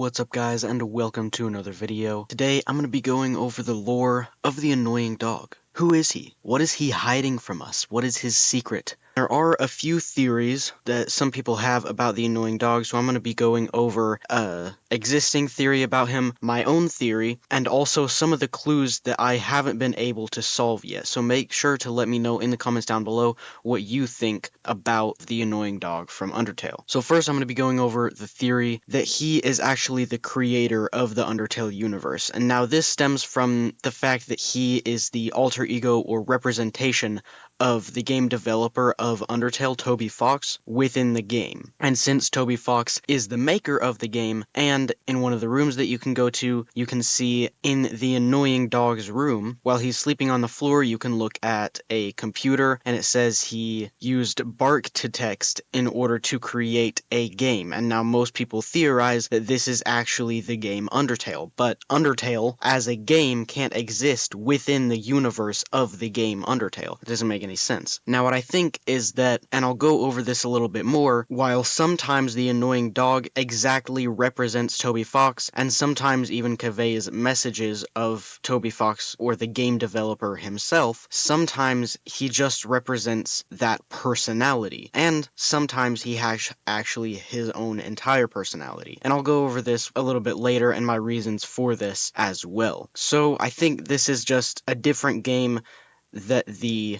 What's up guys, and welcome to another video. Today I'm going to be going over the lore of the annoying dog. Who is he? What is he hiding from us? What is his secret? There are a few theories that some people have about the annoying dog, so I'm going to be going over existing theory about him, my own theory, and also some of the clues that I haven't been able to solve yet. So make sure to let me know in the comments down below what you think about the annoying dog from Undertale. So first I'm going to be going over the theory that he is actually the creator of the Undertale universe. And now this stems from the fact that he is the alter ego or representation of the game developer of Undertale, Toby Fox, within the game. And since Toby Fox is the maker of the game, and in one of the rooms that you can go to, you can see in the annoying dog's room, while he's sleeping on the floor, you can look at a computer, and it says he used bark to text in order to create a game. And now most people theorize that this is actually the game Undertale, but Undertale as a game can't exist within the universe of the game Undertale. It doesn't make any sense. Now what I think is that, and I'll go over this a little bit more, while sometimes the annoying dog exactly represents Toby Fox, and sometimes even conveys messages of Toby Fox or the game developer himself, sometimes he just represents that personality, and sometimes he has actually his own entire personality. And I'll go over this a little bit later and my reasons for this as well. So I think this is just a different game that the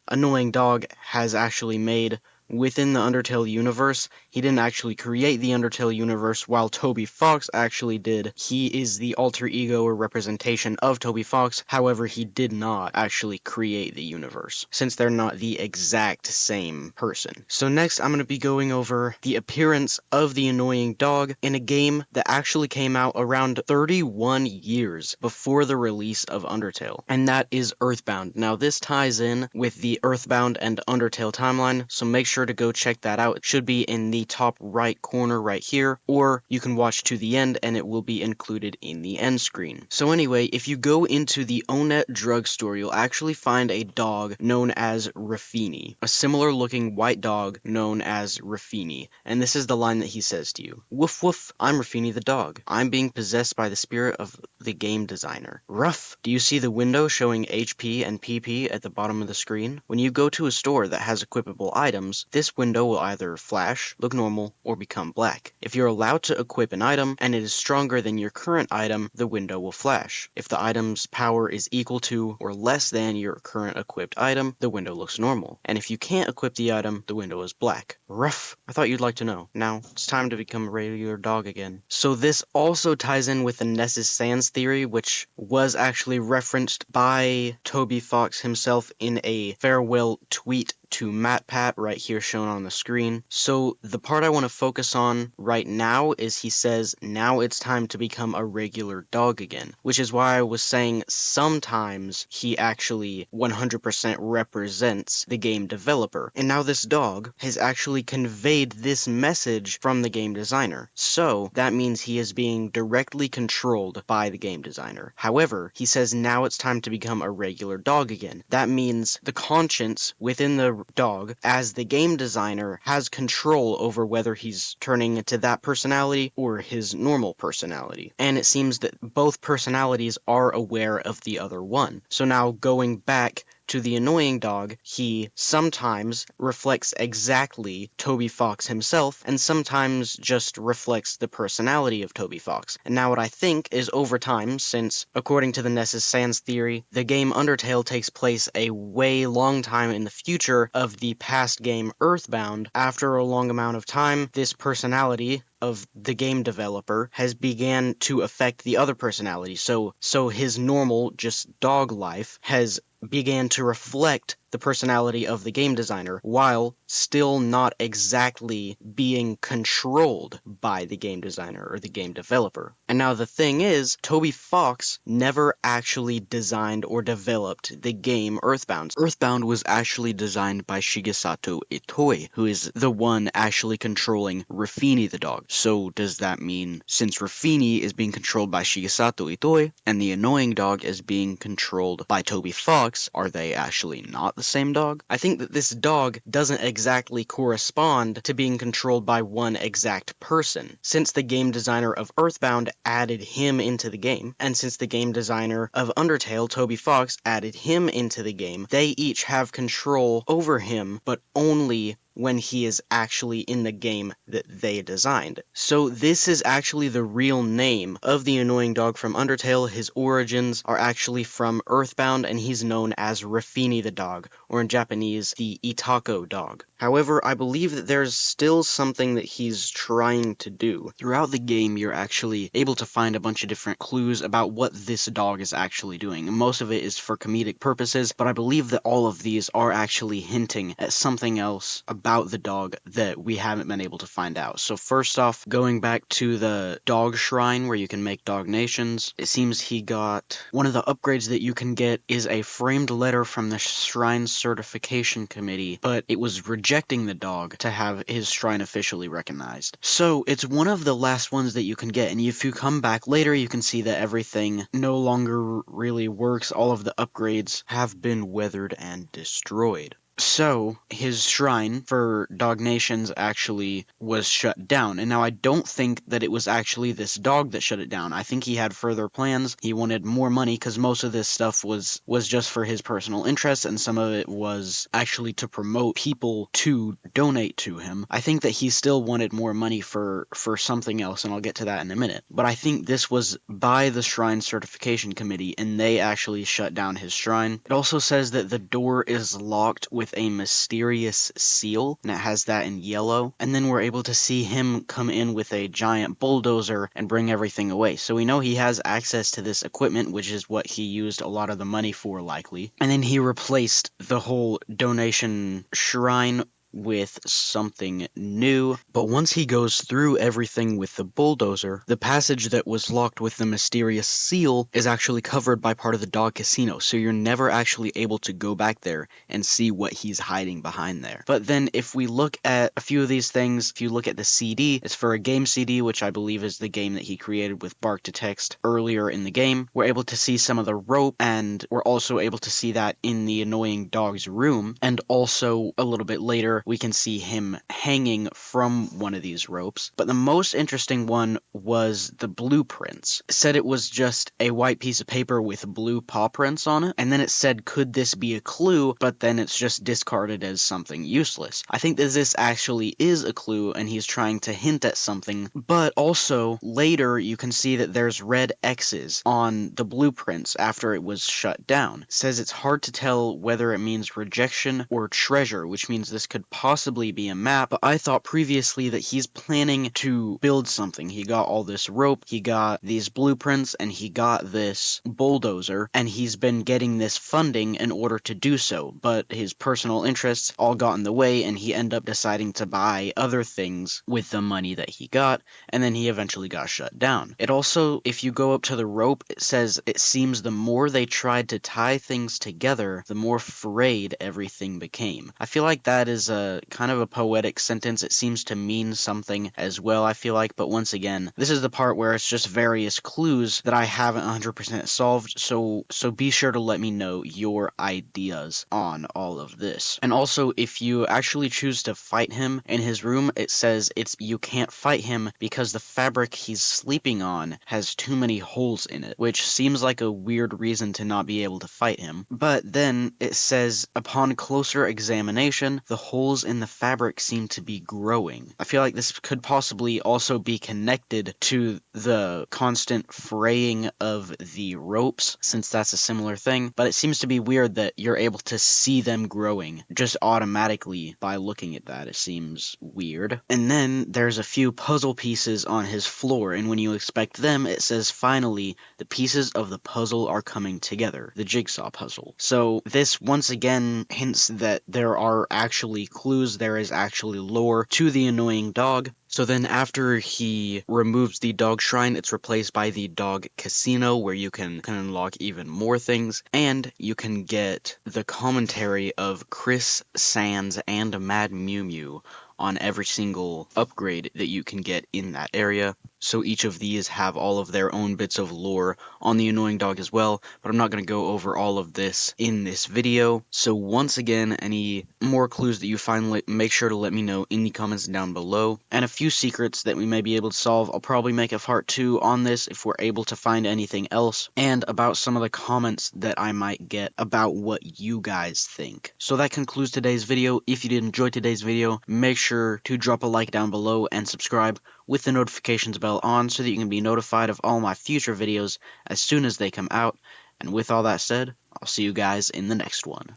annoying dog has actually made within the Undertale universe. He didn't actually create the Undertale universe, while Toby Fox actually did. He is the alter ego or representation of Toby Fox, however he did not actually create the universe, since they're not the exact same person. So next I'm going to be going over the appearance of the annoying dog in a game that actually came out around 31 years before the release of Undertale, and that is Earthbound. Now this ties in with the Earthbound and Undertale timeline, so make sure to go check that out. It should be in the top right corner right here, or you can watch to the end and it will be included in the end screen. So anyway, if you go into the Onet drugstore, you'll actually find a dog known as Ruffini, a similar looking white dog known as Ruffini, and this is the line that he says to you. Woof woof, I'm Ruffini the dog. I'm being possessed by the spirit of the game designer. Ruff, do you see the window showing HP and PP at the bottom of the screen? When you go to a store that has equipable items, this window will either flash, look normal, or become black. If you're allowed to equip an item and it is stronger than your current item, the window will flash. If the item's power is equal to or less than your current equipped item, the window looks normal. And if you can't equip the item, the window is black. Ruff, I thought you'd like to know. Now, it's time to become a regular dog again. So this also ties in with the Nessus Sans theory, which was actually referenced by Toby Fox himself in a farewell tweet to MatPat right here shown on the screen. So the part I want to focus on right now is he says, now it's time to become a regular dog again, which is why I was saying sometimes he actually 100% represents the game developer. And now this dog has actually conveyed this message from the game designer. So that means he is being directly controlled by the game designer. However, he says now it's time to become a regular dog again. That means the conscience within the dog, as the game designer, has control over whether he's turning into that personality or his normal personality. And it seems that both personalities are aware of the other one. So now going back to the annoying dog, he sometimes reflects exactly Toby Fox himself, and sometimes just reflects the personality of Toby Fox. And now what I think is over time, since according to the Nessus Sans theory, the game Undertale takes place a way long time in the future of the past game Earthbound, after a long amount of time, this personality of the game developer has began to affect the other personality. So his normal, just dog life has began to reflect the personality of the game designer, while still not exactly being controlled by the game designer or the game developer. And now the thing is, Toby Fox never actually designed or developed the game Earthbound. Earthbound was actually designed by Shigesato Itoi, who is the one actually controlling Ruffini the dog. So does that mean, since Ruffini is being controlled by Shigesato Itoi, and the annoying dog is being controlled by Toby Fox, are they actually not the the same dog. I think that this dog doesn't exactly correspond to being controlled by one exact person, since the game designer of Earthbound added him into the game, and since the game designer of Undertale, Toby Fox, added him into the game, they each have control over him, but only when he is actually in the game that they designed. So this is actually the real name of the annoying dog from Undertale. His origins are actually from Earthbound, and he's known as Ruffini the dog, or in Japanese, the Itako dog. However, I believe that there's still something that he's trying to do. Throughout the game, you're actually able to find a bunch of different clues about what this dog is actually doing. Most of it is for comedic purposes, but I believe that all of these are actually hinting at something else about the dog that we haven't been able to find out. So first off, going back to the dog shrine where you can make dog nations, it seems he got one of the upgrades that you can get is a framed letter from the shrine certification committee, but it was rejecting the dog to have his shrine officially recognized. So it's one of the last ones that you can get, and if you come back later, you can see that everything no longer really works. All of the upgrades have been weathered and destroyed. So, his shrine for Dog Nations actually was shut down, and now I don't think that it was actually this dog that shut it down. I think he had further plans. He wanted more money, because most of this stuff was just for his personal interest, and some of it was actually to promote people to donate to him. I think that he still wanted more money for something else, and I'll get to that in a minute. But I think this was by the Shrine Certification Committee, and they actually shut down his shrine. It also says that the door is locked with a mysterious seal, and it has that in yellow, and then we're able to see him come in with a giant bulldozer and bring everything away. So we know he has access to this equipment, which is what he used a lot of the money for, likely. And then he replaced the whole donation shrine with something new, but once he goes through everything with the bulldozer, the passage that was locked with the mysterious seal is actually covered by part of the dog casino, so you're never actually able to go back there and see what he's hiding behind there. But then if we look at a few of these things, if you look at the CD, it's for a game CD, which I believe is the game that he created with Bark to Text earlier in the game. We're able to see some of the rope, and we're also able to see that in the annoying dog's room, and also a little bit later we can see him hanging from one of these ropes. But the most interesting one was the blueprints. It said it was just a white piece of paper with blue paw prints on it, and then it said, could this be a clue? But then it's just discarded as something useless. I think that this actually is a clue, and he's trying to hint at something, but also later you can see that there's red X's on the blueprints after it was shut down. It says it's hard to tell whether it means rejection or treasure, which means this could possibly be a map, but I thought previously that he's planning to build something. He got all this rope, he got these blueprints, and he got this bulldozer, and he's been getting this funding in order to do so, but his personal interests all got in the way, and he ended up deciding to buy other things with the money that he got, and then he eventually got shut down. It also, if you go up to the rope, it says it seems the more they tried to tie things together, the more frayed everything became. I feel like that is a kind of a poetic sentence. It seems to mean something as well, I feel like, but once again, this is the part where it's just various clues that I haven't 100% solved, so be sure to let me know your ideas on all of this. And also, if you actually choose to fight him in his room, it says you can't fight him because the fabric he's sleeping on has too many holes in it, which seems like a weird reason to not be able to fight him. But then it says, upon closer examination, the holes in the fabric seem to be growing. I feel like this could possibly also be connected to the constant fraying of the ropes, since that's a similar thing, but it seems to be weird that you're able to see them growing just automatically by looking at that. It seems weird. And then there's a few puzzle pieces on his floor, and when you expect them, it says, finally, the pieces of the puzzle are coming together, the jigsaw puzzle. So this once again hints that there are actually clues, there is actually lore to the annoying dog. So then after he removes the dog shrine, it's replaced by the dog casino, where you can unlock even more things, and you can get the commentary of Chris Sands and Mad Mew Mew on every single upgrade that you can get in that area. so each of these have all of their own bits of lore on the annoying dog as well, but I'm not going to go over all of this in this video. So once again, any more clues that you find, make sure to let me know in the comments down below, and a few secrets that we may be able to solve. I'll probably make a part 2 on this if we're able to find anything else, and about some of the comments that I might get about what you guys think. So that concludes today's video. If you did enjoy today's video, make sure to drop a like down below and subscribe with the notifications bell on so that you can be notified of all my future videos as soon as they come out. And with all that said, I'll see you guys in the next one.